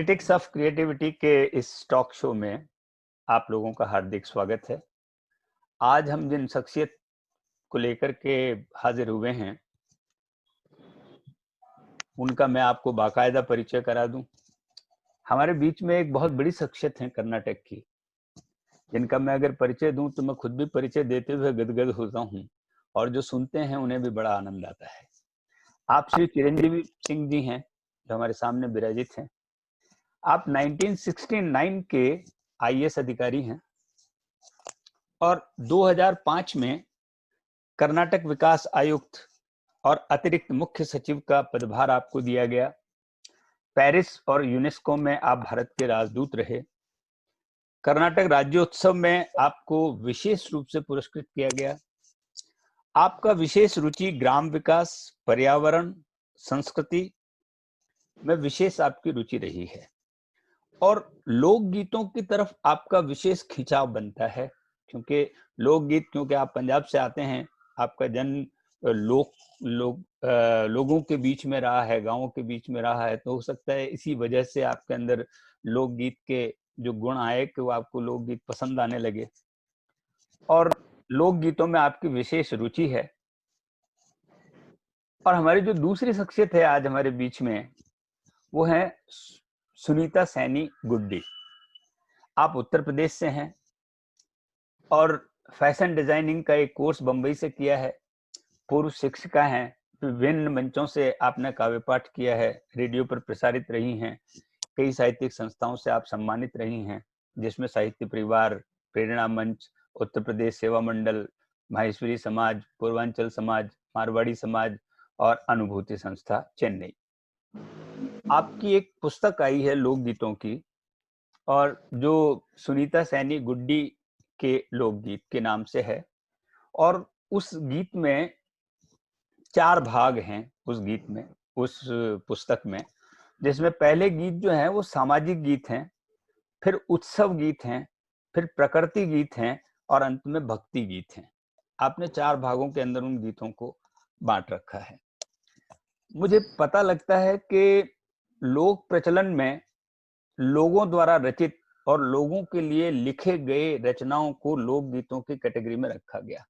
Critics of creativity के इस talk show में आप लोगों का हार्दिक स्वागत है। आज हम जिन शख्सियत को लेकर के हाजिर हुए हैं उनका मैं आपको बाकायदा परिचय करा दूं। हमारे बीच में एक बहुत बड़ी शख्सियत है कर्नाटक की, जिनका मैं अगर परिचय दूं तो मैं खुद भी परिचय देते हुए गदगद होता हूं और जो सुनते हैं उन्हें भी बड़ा आनंद आता है। आप श्री चिरंजीवी सिंह जी हैं जो हमारे सामने विराजित हैं। आप 1969 के आईएएस अधिकारी हैं और 2005 में कर्नाटक विकास आयुक्त और अतिरिक्त मुख्य सचिव का पदभार आपको दिया गया। पेरिस और यूनेस्को में आप भारत के राजदूत रहे। कर्नाटक राज्योत्सव में आपको विशेष रूप से पुरस्कृत किया गया। आपका विशेष रुचि ग्राम विकास, पर्यावरण, संस्कृति में विशेष आपकी रुचि रही है और लोकगीतों की तरफ आपका विशेष खिंचाव बनता है, क्योंकि लोकगीत, क्योंकि आप पंजाब से आते हैं, आपका जन्म लोगों के बीच में रहा है, गांवों के बीच में रहा है, तो हो सकता है इसी वजह से आपके अंदर लोकगीत के जो गुण आए कि वो आपको लोकगीत पसंद आने लगे और लोकगीतों में आपकी विशेष रुचि है। और हमारी जो दूसरी शख्सियत है आज हमारे बीच में, वो है सुनीता सैनी गुड्डी। आप उत्तर प्रदेश से हैं और फैशन डिजाइनिंग का एक कोर्स बंबई से किया है। पूर्व शिक्षिका हैं, विभिन्न मंचों से आपने काव्य पाठ किया है, रेडियो पर प्रसारित रही हैं, कई साहित्यिक संस्थाओं से आप सम्मानित रही हैं, जिसमें साहित्य परिवार, प्रेरणा मंच, उत्तर प्रदेश सेवा मंडल, माहेश्वरी समाज, पूर्वांचल समाज, मारवाड़ी समाज और अनुभूति संस्था चेन्नई। आपकी एक पुस्तक आई है लोकगीतों की, और जो सुनीता सैनी गुड्डी के लोकगीत के नाम से है, और उस गीत में 4 भाग हैं उस गीत में, उस पुस्तक में, जिसमें पहले गीत जो है वो सामाजिक गीत हैं, फिर उत्सव गीत हैं, फिर प्रकृति गीत हैं और अंत में भक्ति गीत हैं। आपने 4 भागों के अंदर उन गीतों को बांट रखा है। मुझे पता लगता है कि लोक प्रचलन में लोगों द्वारा रचित और लोगों के लिए लिखे गए रचनाओं को लोकगीतों की कैटेगरी में रखा गया।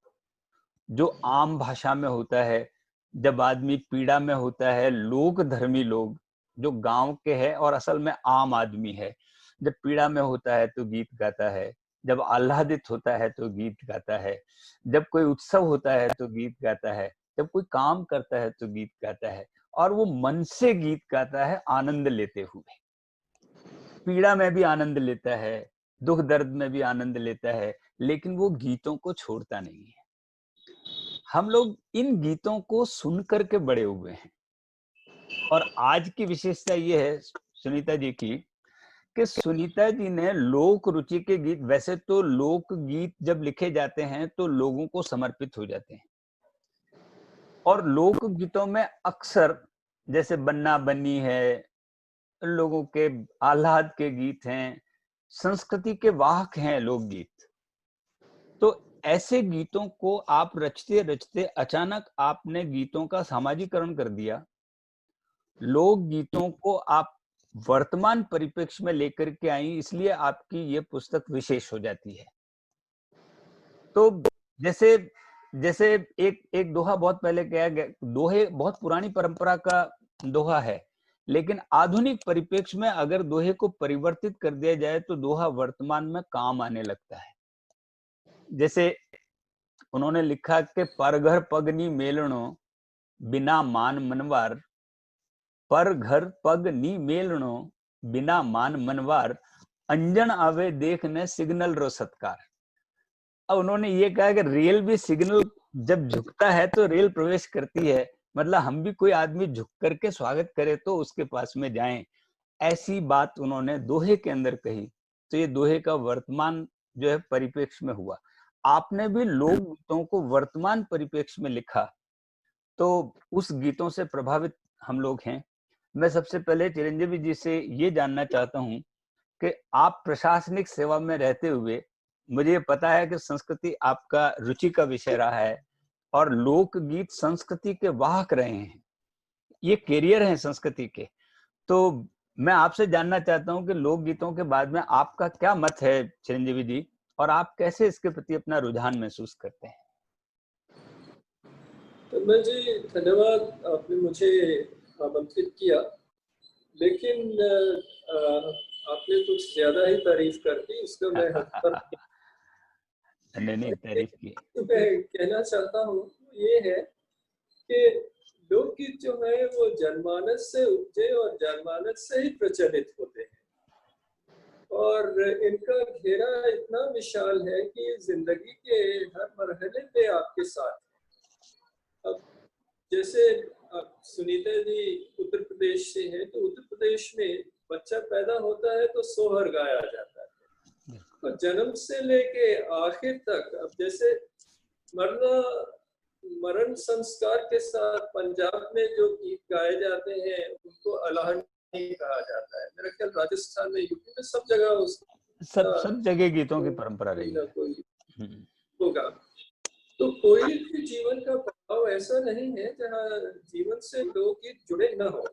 जो आम भाषा में होता है, जब आदमी पीड़ा में होता है, लोक धर्मी लोग जो गांव के हैं और असल में आम आदमी है, जब पीड़ा में होता है तो गीत गाता है, जब आह्लादित होता है तो गीत गाता है, जब कोई उत्सव होता है तो गीत गाता है, जब कोई काम करता है तो गीत गाता है, और वो मन से गीत गाता है, आनंद लेते हुए। पीड़ा में भी आनंद लेता है, दुख दर्द में भी आनंद लेता है, लेकिन वो गीतों को छोड़ता नहीं है। हम लोग इन गीतों को सुन करके बड़े हुए हैं और आज की विशेषता ये है सुनीता जी की कि सुनीता जी ने लोक रुचि के गीत, वैसे तो लोक गीत जब लिखे जाते हैं तो लोगों को समर्पित हो जाते हैं, और लोक गीतों में अक्सर जैसे बन्ना बन्नी है, लोगों के आह्लाद के गीत हैं, संस्कृति के वाहक हैं लोकगीत। तो ऐसे गीतों को आप रचते रचते अचानक आपने गीतों का सामाजिकरण कर दिया, लोक गीतों को आप वर्तमान परिप्रेक्ष्य में लेकर के आई, इसलिए आपकी ये पुस्तक विशेष हो जाती है। तो जैसे जैसे एक एक दोहा बहुत पहले कहा गया, दोहे बहुत पुरानी परंपरा का दोहा है, लेकिन आधुनिक परिप्रेक्ष्य में अगर दोहे को परिवर्तित कर दिया जाए तो दोहा वर्तमान में काम आने लगता है। जैसे उन्होंने लिखा कि पर घर पगनी मेलणो बिना मान मनवार, पर घर पग नी मेलणो बिना मान मनवार, अंजन आवे देखने सिग्नल रो सत्कार। अब उन्होंने ये कहा कि रेल भी सिग्नल जब झुकता है तो रेल प्रवेश करती है, मतलब हम भी कोई आदमी झुक करके स्वागत करे तो उसके पास में जाएं। ऐसी बात उन्होंने दोहे के अंदर कही। तो ये दोहे का वर्तमान जो है परिप्रेक्ष्य में हुआ। आपने भी लोक गीतों को वर्तमान परिप्रेक्ष्य में लिखा, तो उस गीतों से प्रभावित हम लोग हैं। मैं सबसे पहले चिरंजीवी जी से ये जानना चाहता हूं कि आप प्रशासनिक सेवा में रहते हुए, मुझे पता है कि संस्कृति आपका रुचि का विषय रहा है और लोकगीत संस्कृति के वाहक रहे हैं, ये कैरियर हैं संस्कृति के। तो मैं आपसे जानना चाहता हूँ कि लोकगीतों के बाद में आपका क्या मत है चिरंजीवी जी, और आप कैसे इसके प्रति अपना रुझान महसूस करते हैं? तो मैं जी धन्यवाद, आपने मुझे आमंत्रित किया, लेकिन आपने कुछ ज़्यादा ही तारीफ कर दी, इसका मैं हक पर नहीं नहीं, तारीफ की। मैं कहना चाहता हूँ ये है कि लोकगीत जो है वो जनमानस से उपजे और जनमानस से ही प्रचलित होते हैं, और इनका घेरा इतना विशाल है कि ये जिंदगी के हर मरहले पे आपके साथ है। अब जैसे सुनीता जी उत्तर प्रदेश से हैं, तो उत्तर प्रदेश में बच्चा पैदा होता है तो सोहर गाया जाता है, तो जन्म से लेके आखिर तक। अब जैसे मरण संस्कार के साथ पंजाब में जो गीत गाए जाते हैं उनको अलाहनी कहा जाता है। मेरा ख्याल राजस्थान में, यूपी में, सब जगह सब जगह गीतों की परंपरा रही है। कोई होगा। तो कोई भी जीवन का प्रभाव ऐसा नहीं है जहाँ जीवन से लोकगीत जुड़े न हो,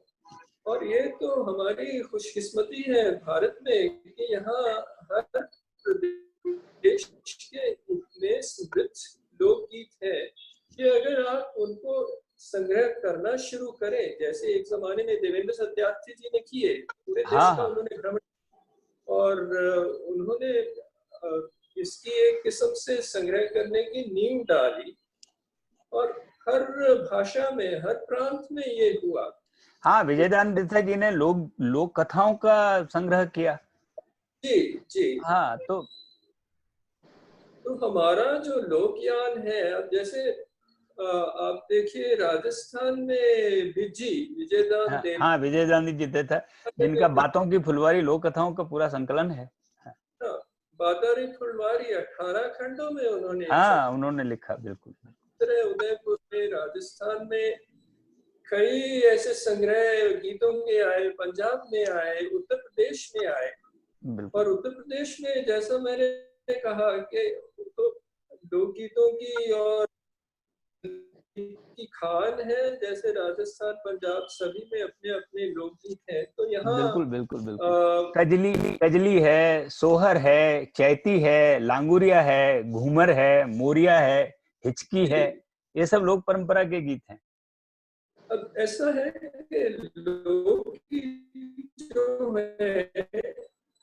और ये तो हमारी खुशकिस्मती है भारत में कि यहाँ हर प्रदेश के इतने समृद्ध लोकगीत है कि अगर आप उनको संग्रह करना शुरू करें, जैसे एक जमाने में देवेंद्र सत्यार्थी जी ने किए, पूरे देश का उन्होंने भ्रमण, और उन्होंने इसकी एक किस्म से संग्रह करने की नींव डाली, और हर भाषा में, हर प्रांत में ये हुआ। हाँ, विजयदान देसाई जी ने लोक कथाओं का संग्रह किया। जी जी। हाँ, तो हमारा जो लोकयान है, अब जैसे आप देखिए राजस्थान में बिज्जी विजयदान देव, हाँ, विजयदान जी था, जिनका बातों की फुलवारी लोक कथाओं का पूरा संकलन है। बातारी फुलवारी 18 खंडों में उन्होंने, हाँ, उन्होंने लिखा, बिल्कुल। उदयपुर में, राजस्थान में कई ऐसे संग्रह गीतों के आए, पंजाब में आए, उत्तर प्रदेश में आए, और उत्तर प्रदेश में जैसा मैंने कहा कि तो लोकगीतों की और की खान है, जैसे राजस्थान पंजाब सभी में अपने अपने लोकगीत हैं। तो यहाँ बिल्कुल बिल्कुल बिल्कुल कजली है, सोहर है, चैती है, लांगुरिया है, घूमर है, मोरिया है, हिचकी है, ये सब लोक परंपरा के गीत हैं। अब ऐसा है कि लोकगीत जो है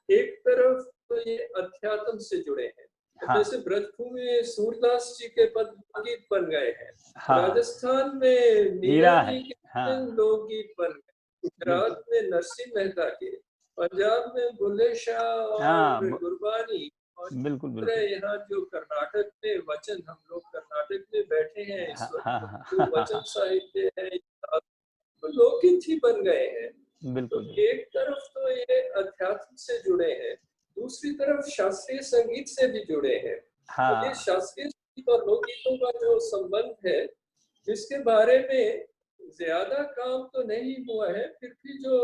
एक तरफ तो ये अध्यात्म से जुड़े हैं। हाँ। जैसे ब्रजभूमि में सूरदास जी के पद गीत बन गए हैं। हाँ। राजस्थान में मीरा जी के लोकगीत बन गए, गुजरात में नरसिंह मेहता के, पंजाब में बुल्ले शाह और गुरबानी, और बिल्कुल यहाँ जो कर्नाटक में वचन, हम लोग कर्नाटक में बैठे हैं इस वक्त, जो वचन साहित्य है लोकगीत ही बन गए हैं। बिल्कुल। तो एक तरफ तो ये अध्यात्म से जुड़े हैं, दूसरी तरफ शास्त्रीय संगीत से भी जुड़े हैं। हाँ। तो ये शास्त्रीय संगीत और लोकगीतों का जो संबंध है, इसके बारे में ज्यादा काम तो नहीं हुआ है, फिर भी जो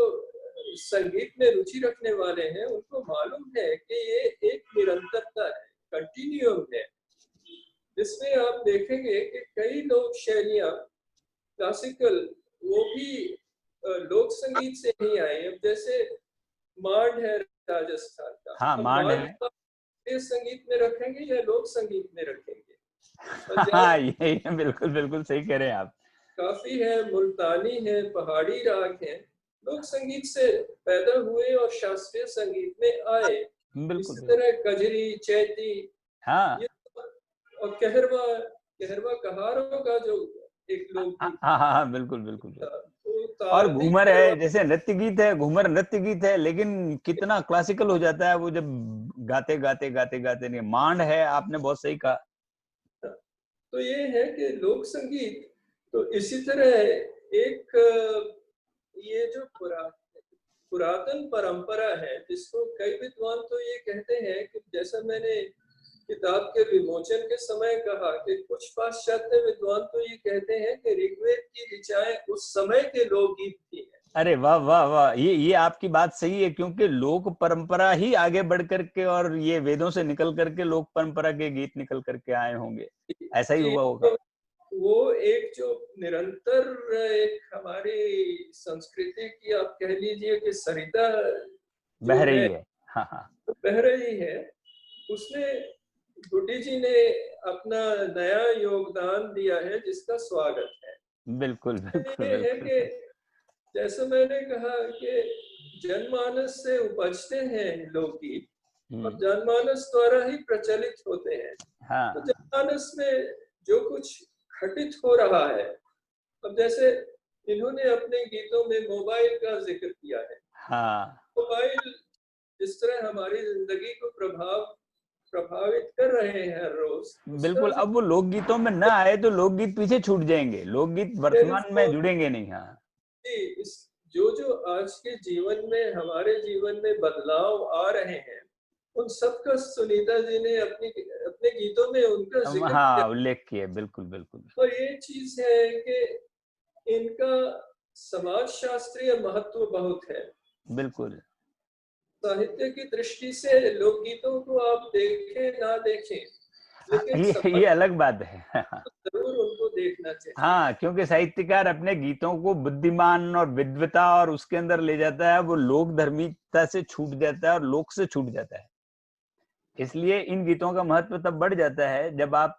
संगीत में रुचि रखने वाले हैं उनको मालूम है कि ये एक निरंतरता है, कंटिन्यूम है, जिसमें आप देखेंगे कि कई लोक शैलियां क्लासिकल वो भी लोक संगीत से ही आए। अब जैसे मांड है राजस्थान का, हाँ, मांड है, संगीत में रखेंगे या लोक संगीत में रखेंगे? हाँ, ये बिल्कुल बिल्कुल सही कह रहे हैं आप। काफी है, मुल्तानी है, पहाड़ी राग है, लोक संगीत से पैदा हुए और शास्त्रीय संगीत में आए। इसी तरह कजरी, चैती, हाँ, और कहरवा कहारों का जो एक लोकगीत, हाँ, बिल्कुल बिल्कुल। और घूमर है, जैसे नृत्य गीत है, घूमर नृत्य गीत है, लेकिन कितना क्लासिकल हो जाता है वो जब गाते गाते गाते गाते। नहीं, मांड है, आपने बहुत सही कहा। तो ये है कि लोक संगीत, तो इसी तरह एक ये जो पुरातन परंपरा है, जिसको कई विद्वान तो ये कहते हैं कि जैसा मैंने किताब के विमोचन के समय कहा कि कुछ पाश्चात्य विद्वान तो ये कहते हैं कि ऋग्वेद की ऋचाएं उस समय के लोकगीत थी हैं। अरे वाह वाह वाह, ये आपकी बात सही है, क्योंकि लोक परंपरा ही आगे बढ़ करके और ये वेदों से निकल करके लोक परंपरा के गीत निकल करके आए होंगे, ऐसा ही हुआ होगा। वो एक जो निरंतर एक हमारी संस्कृति की आप कह लीजिए कि सरिता बह जो रही है है। हाँ हाँ बह रही है, उसमें गुड्डी जी ने अपना नया योगदान दिया है जिसका स्वागत है। बिल्कुल बिल्कुल ये है बिल्कुल। कि जैसे मैंने कहा कि जनमानस से उपजते हैं लोकगीत और जनमानस द्वारा ही प्रचलित होते हैं। हाँ तो जनमानस में जो कुछ घटित हो रहा है, अब जैसे इन्होंने अपने गीतों में मोबाइल का जिक्र किया है। हाँ मोबाइल जिस तरह हमारी जिंदगी को प्रभावित कर रहे हैं हर रोज, उसका बिल्कुल। अब वो लोकगीतों में ना आए तो लोकगीत पीछे छूट जाएंगे, लोकगीत वर्तमान में जुड़ेंगे नहीं। हाँ इस जो आज के जीवन में हमारे जीवन में बदलाव आ रहे हैं, उन सब का सुनीता जी ने अपने गीतों में उनका जिक्र किया। हाँ उल्लेख किया, बिल्कुल बिल्कुल। और ये चीज है कि इनका समाज शास्त्रीय महत्व बहुत है। बिल्कुल साहित्य की दृष्टि से लोकगीतों को आप देखें ना देखें, लेकिन ये अलग बात है। जरूर उनको देखना चाहिए। हाँ, क्योंकि साहित्यकार अपने गीतों को बुद्धिमान और विद्वता और उसके अंदर ले जाता है, वो लोक धर्मिकता से छूट जाता है और लोक से छूट जाता है। इसलिए इन गीतों का महत्व तब बढ़ जाता है जब आप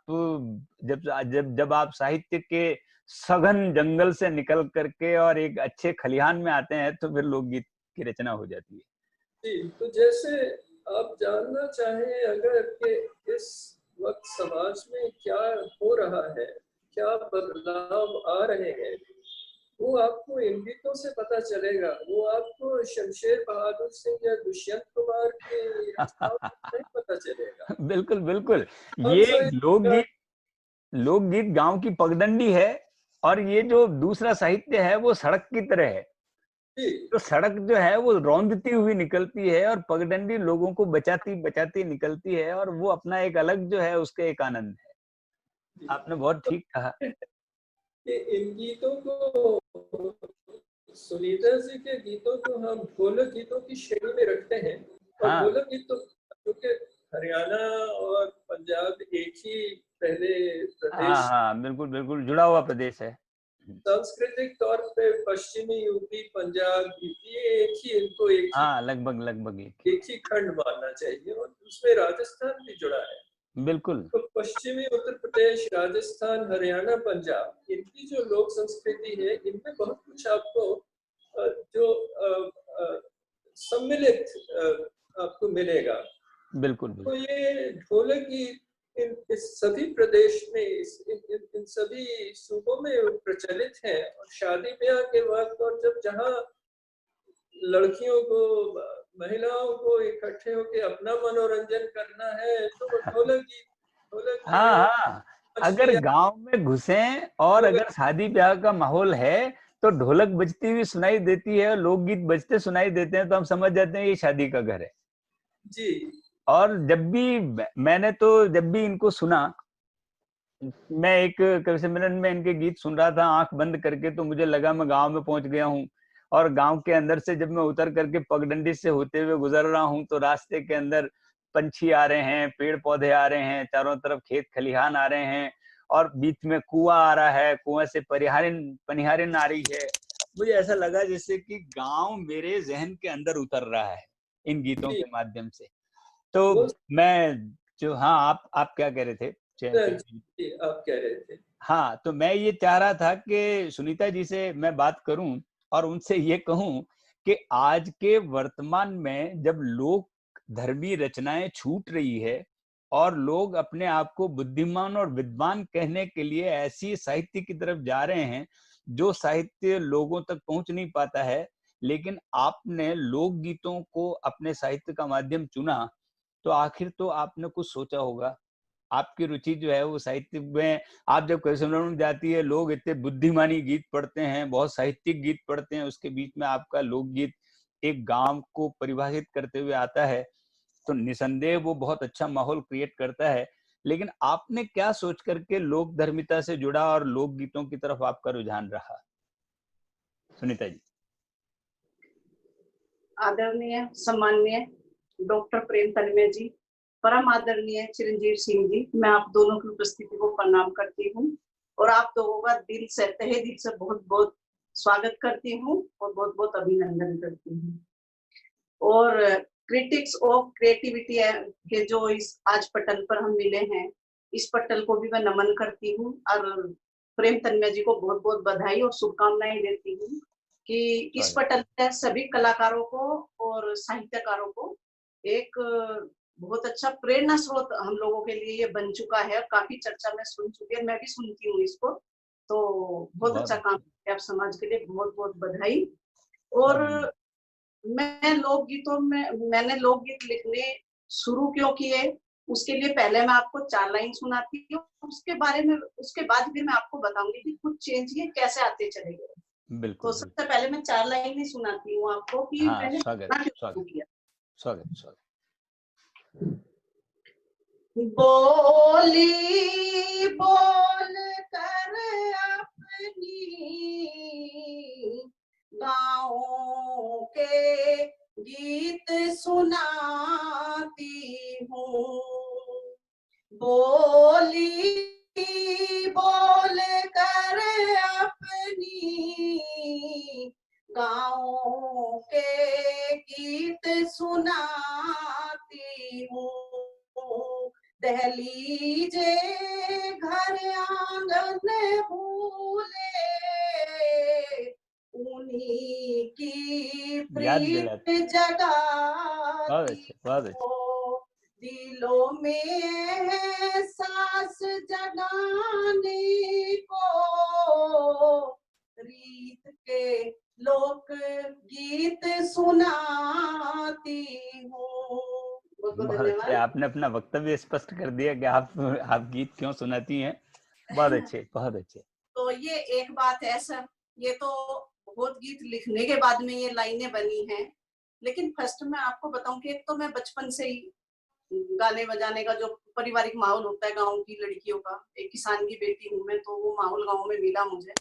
जब आप साहित्य के सघन जंगल से निकल करके और एक अच्छे खलिहान में आते हैं, तो फिर लोकगीत की रचना हो जाती है। जी, तो जैसे आप जानना चाहें अगर कि इस वक्त समाज में क्या हो रहा है, क्या बदलाव आ रहे हैं, वो आपको इन गीतों से पता चलेगा। वो आपको शमशेर बहादुर सिंह या दुष्यंत कुमार की रचनाओं से नहीं पता चलेगा। बिल्कुल बिल्कुल। कौन ये सा लोकगीत गांव की पगडंडी है, और ये जो दूसरा साहित्य है वो सड़क की तरह है। जी, तो सड़क जो है वो रौंदती हुई निकलती है और पगडंडी लोगों को बचाती बचाती निकलती है, और वो अपना एक अलग जो है उसका एक आनंद है। जी। आपने बहुत ठीक कहा। कि इन गीतों को, सुनीता जी के गीतों को हम ढोलक गीतों की श्रेणी में रखते हैं। और हाँ ढोलक गीत तो क्योंकि हरियाणा और पंजाब एक ही पहले हाँ प्रदेश, हाँ बिल्कुल बिल्कुल जुड़ा हुआ प्रदेश है। सांस्कृतिक तौर पे पश्चिमी यूपी पंजाब ये एक ही, इनको हाँ लगभग लगभग एक ही एक ही खंड मानना चाहिए। और उसमें राजस्थान भी जुड़ा है। है। बिल्कुल तो पश्चिमी उत्तर प्रदेश, राजस्थान, हरियाणा, पंजाब, इनकी जो लोक संस्कृति है, इनमें बहुत कुछ आपको जो सम्मिलित आपको मिलेगा। बिल्कुल तो बिल्कुल। ये ढोलक की इस सभी प्रदेश में, इन सभी सूबों में प्रचलित है। और शादी ब्याह के वक्त और जब जहाँ लड़कियों को, महिलाओं को इकट्ठे होकर अपना मनोरंजन करना है, तो वो ढोलक जो हाँ है, हाँ, अगर मछलियाँ गांव में घुसे और लोग। अगर शादी ब्याह का माहौल है तो ढोलक बजती हुई सुनाई देती है, लोकगीत बजते सुनाई देते हैं, तो हम समझ जाते हैं ये शादी का घर है। जी और मैंने तो जब भी इनको सुना, मैं एक कवि सम्मेलन में इनके गीत सुन रहा था आंख बंद करके, तो मुझे लगा मैं गांव में पहुंच गया हूँ। और गांव के अंदर से जब मैं उतर करके पगडंडी से होते हुए गुजर रहा हूँ, तो रास्ते के अंदर पंछी आ रहे हैं, पेड़ पौधे आ रहे हैं, चारों तरफ खेत खलिहान आ रहे हैं, और बीच में कुआं आ रहा है, कुआं से पनिहारिन आ रही है। मुझे ऐसा लगा जैसे कि गांव मेरे जहन के अंदर उतर रहा है इन गीतों जी, के माध्यम से। तो वो मैं जो, हाँ आप क्या कह रहे थे? जी, आप कह रहे थे। हाँ, तो मैं ये चाह रहा था कि सुनीता जी से मैं बात करूं और उनसे ये कहूं कि आज के वर्तमान में जब लोक धर्मी रचनाएं छूट रही है और लोग अपने आप को बुद्धिमान और विद्वान कहने के लिए ऐसी साहित्य की तरफ जा रहे हैं जो साहित्य लोगों तक पहुंच नहीं पाता है, लेकिन आपने लोकगीतों को अपने साहित्य का माध्यम चुना, तो आखिर तो आपने कुछ सोचा होगा। आपकी रुचि जो है वो साहित्य में, आप जब कवि सम्मेलन में जाती है, लोग इतने बुद्धिमानी गीत पढ़ते हैं, बहुत साहित्यिक गीत पढ़ते हैं, उसके बीच में आपका लोकगीत एक गांव को परिभाषित करते हुए आता है, तो निसंदेह वो बहुत अच्छा माहौल क्रिएट करता है। लेकिन आपने क्या सोच करके लोक धर्मिता से जुड़ा और लोक गीतों की तरफ आपका रुझान रहा, सुनीता जी? आदरणीय सम्माननीय डॉक्टर प्रेम तन्मय जी, परम आदरणीय चिरंजीव सिंह जी, मैं आप दोनों की उपस्थिति को प्रणाम करती हूँ और आप लोगों का दिल से, तहे दिल से बहुत बहुत स्वागत करती हूँ और बहुत बहुत अभिनंदन करती हूँ। और क्रिटिक्स ऑफ क्रिएटिविटी के जो इस आज पटल पर हम मिले हैं, इस पटल को भी मैं नमन करती हूँ और प्रेम तन्मय जी को बहुत बहुत बधाई और शुभकामनाएं देती हूँ कि इस पटल पर सभी कलाकारों को और साहित्यकारों को एक बहुत अच्छा प्रेरणा स्रोत हम लोगों के लिए ये बन चुका है। काफी चर्चा में सुन चुकी है, मैं भी सुनती हूँ इसको, तो बहुत अच्छा काम किया आप समाज के लिए, बहुत बहुत बधाई। और मैंने लोकगीत लिखने शुरू क्यों किए उसके लिए पहले मैं आपको 4 लाइन सुनाती हूँ, उसके बाद फिर मैं आपको बताऊंगी कि कुछ चेंज ये कैसे आते चले गए। बिल्कुल, तो सबसे पहले मैं 4 लाइन ही सुनाती हूँ आपको कि मैंने शुरू किया। स्वागत। बोली बोल कर अपनी गाँव के गीत सुनाती हूँ, बोली बोल कर अपनी गाँव के गीत सुनाती हूँ, दहलीजे घर आंगन भूले उन्हीं की प्रीत जगाती हो, दिलों में है सांस जगाने को, रीत के लोक गीत सुनाती हूँ। आपने अपना वक्तव्य स्पष्ट कर दिया कि आप गीत क्यों सुनाती हैं। बहुत अच्छे, बहुत अच्छे। तो ये एक बात है सर, ये तो बहुत गीत लिखने के बाद में ये लाइनें बनी हैं, लेकिन फर्स्ट मैं आपको बताऊं कि एक तो मैं बचपन से ही गाने बजाने का जो पारिवारिक माहौल होता है गांव की लड़कियों का, एक किसान की बेटी हूँ मैं, तो वो माहौल गांव में मिला मुझे,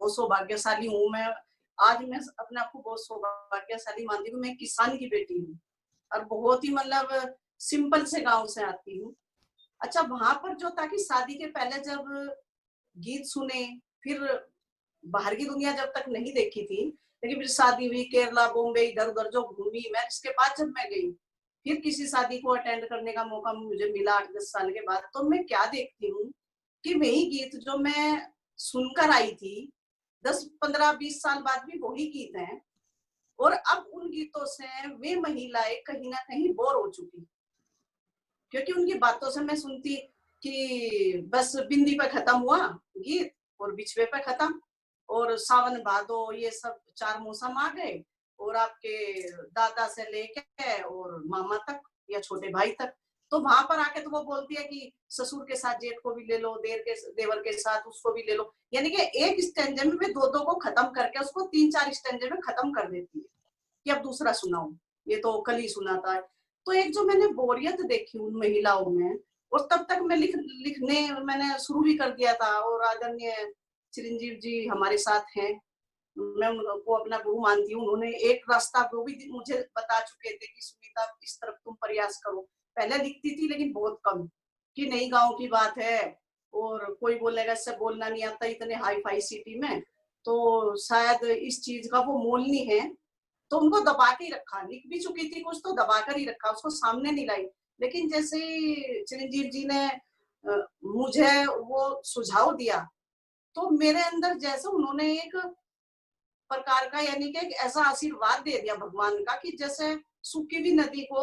वो सौभाग्यशाली हूँ मैं। आज मैं अपने आप को बहुत सौभाग्यशाली मानती हूँ, मैं किसान की बेटी हूँ और बहुत ही मतलब सिंपल से गांव से आती हूँ। अच्छा, वहां पर जो था कि शादी के पहले जब गीत सुने, फिर बाहर की दुनिया जब तक नहीं देखी थी, लेकिन फिर शादी हुई, केरला बॉम्बे इधर उधर जो घूमी मैं, इसके बाद जब मैं गई फिर किसी शादी को अटेंड करने का मौका मुझे मिला 8-10 साल के बाद, तो मैं क्या देखती हूँ कि वही गीत जो मैं सुनकर आई थी 10-15-20 साल बाद भी वही गीत हैं, और अब उन गीतों से वे महिलाएं कहीं ना कहीं बोर हो चुकी, क्योंकि उनकी बातों से मैं सुनती कि बस बिंदी पे खत्म हुआ गीत और बिछवे पे खत्म, और सावन भादो ये सब 4 मौसम आ गए, और आपके दादा से लेके और मामा तक या छोटे भाई तक, तो वहां पर आके तो वो बोलती है कि ससुर के साथ जेठ को भी ले लो, देवर के साथ उसको भी ले लो, यानी कि एक स्टेंजे में भी 2-2 को खत्म करके उसको 3-4 स्टेंजे में खत्म कर देती है कि अब दूसरा सुनाओ, ये तो कल ही सुनाता है। तो एक जो मैंने बोरियत देखी उन महिलाओं में, और तब तक मैं लिखने मैंने शुरू भी कर दिया था, और आदरणीय चिरंजीव जी हमारे साथ हैं, मैं उनको अपना गुरु मानती हूँ, उन्होंने एक रास्ता वो भी मुझे बता चुके थे कि सुनीता इस तरफ तुम प्रयास करो। पहले लिखती थी लेकिन बहुत कम, कि नई गांव की बात है और कोई बोलेगा इससे बोलना नहीं आता इतने हाई फाई सिटी में, तो शायद इस चीज का वो मोल नहीं है, तो उनको दबा के ही रखा, लिख भी चुकी थी कुछ तो दबा कर ही रखा, उसको सामने नहीं लाई। लेकिन जैसे ही चिरंजीव जी ने मुझे वो सुझाव दिया, तो मेरे अंदर जैसे उन्होंने एक प्रकार का यानी कि एक ऐसा आशीर्वाद दे दिया भगवान का कि जैसे सूखी हुई नदी को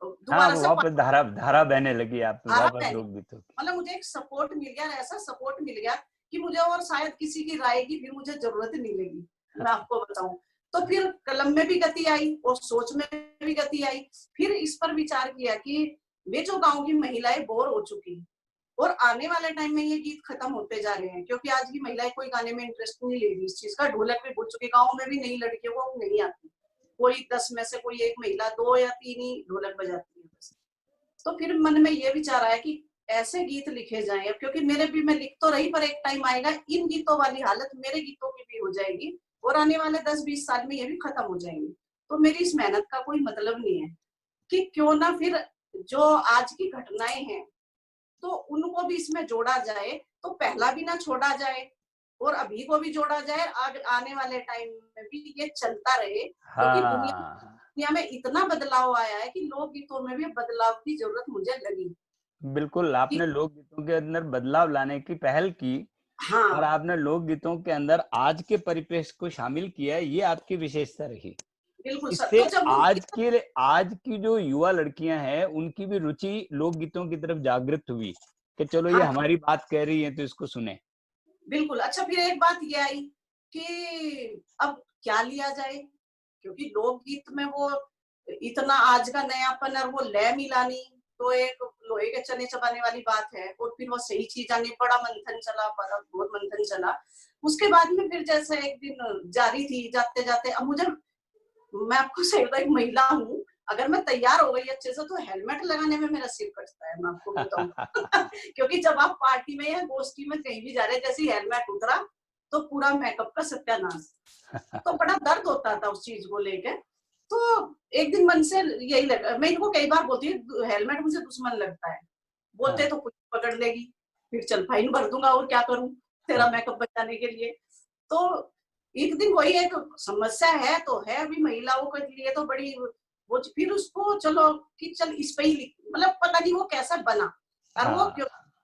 दोबारा से वापस धारा बहने लगी, आप वापस लोकगीतों की। मतलब मुझे एक सपोर्ट मिल गया, ऐसा सपोर्ट मिल गया कि मुझे और शायद किसी की राय की फिर मुझे जरूरत नहीं लगी, मैं आपको बताऊं। तो फिर कलम में भी गति आई और सोच में भी गति आई, फिर इस पर विचार किया कि वे जो गांव की महिलाएं बोर हो चुकी और आने वाले टाइम में ये गीत खत्म होते जा रहे हैं, क्योंकि आज की महिलाएं कोई गाने में इंटरेस्ट नहीं ले रही इस चीज का, ढोलक भी भूल चुकी, गाँव में भी नई लड़कियों को नहीं आती, कोई 10 में से कोई 1 महिला 2 या 3 ही ढोलक बजाती है बस। तो फिर मन में ये विचार आया कि ऐसे गीत लिखे जाएं, क्योंकि मेरे भी मैं लिख तो रही, पर एक टाइम आएगा इन गीतों वाली हालत मेरे गीतों की भी हो जाएगी और आने वाले 10-20 साल में ये भी खत्म हो जाएंगे। तो मेरी इस मेहनत का कोई मतलब नहीं है कि क्यों ना फिर जो आज की घटनाएं हैं तो उनको भी इसमें जोड़ा जाए, तो तो पहला भी ना छोड़ा जाए और अभी को भी जोड़ा जाए, आने वाले टाइम में भी ये चलता रहे, क्योंकि दुनिया में इतना बदलाव आया है कि लोकगीतों में भी बदलाव की जरूरत मुझे लगी। बिल्कुल, आपने लोकगीतों के अंदर बदलाव लाने की पहल की। हाँ, और आपने लोकगीतों के अंदर आज के परिपेक्ष को शामिल किया, ये आपकी विशेषता रही। बिल्कुल सर। इससे तो जब आज की जो युवा लड़कियां हैं उनकी भी रुचि लोकगीतों की तरफ जागृत हुई कि चलो ये हाँ, हमारी बात कह रही है तो इसको सुने। बिल्कुल। अच्छा, फिर एक बात ये आई कि अब क्या लिया जाए, क्योंकि लोकगीत में वो इतना आज का नयापन और वो लय मिलानी तो एक लोहे के चने चबाने वाली बात है, और फिर वो सही चीज आनी, बड़ा मंथन चला, बड़ा बहुत मंथन चला। उसके बाद में फिर जैसे एक दिन जारी थी, जाते जाते अब मुझे, मैं आपको सही बताऊं, एक महिला हूँ, अगर मैं तैयार हो गई अच्छे से तो हेलमेट लगाने में मेरा सिर कटता है, मैं आपको बताऊं। क्योंकि जब आप पार्टी में या गोष्ठी में कहीं भी जा रहे हैं, जैसे हेलमेट उतरा तो पूरा मेकअप का सत्यानाश, तो बड़ा दर्द होता था उस चीज को लेके। तो एक दिन मन से यही लगा, मैं इनको कई बार बोलती हूँ हेलमेट मुझे दुश्मन लगता है, बोलते तो कुछ पकड़ लेगी, फिर चल फाइन भर दूंगा और क्या करूं तेरा मेकअप बचाने के लिए। तो एक दिन वही एक समस्या है तो है अभी महिलाओं के लिए तो बड़ी वो, फिर उसको चलो कि चल इस पे ही मतलब पता नहीं वो कैसा बना, और वो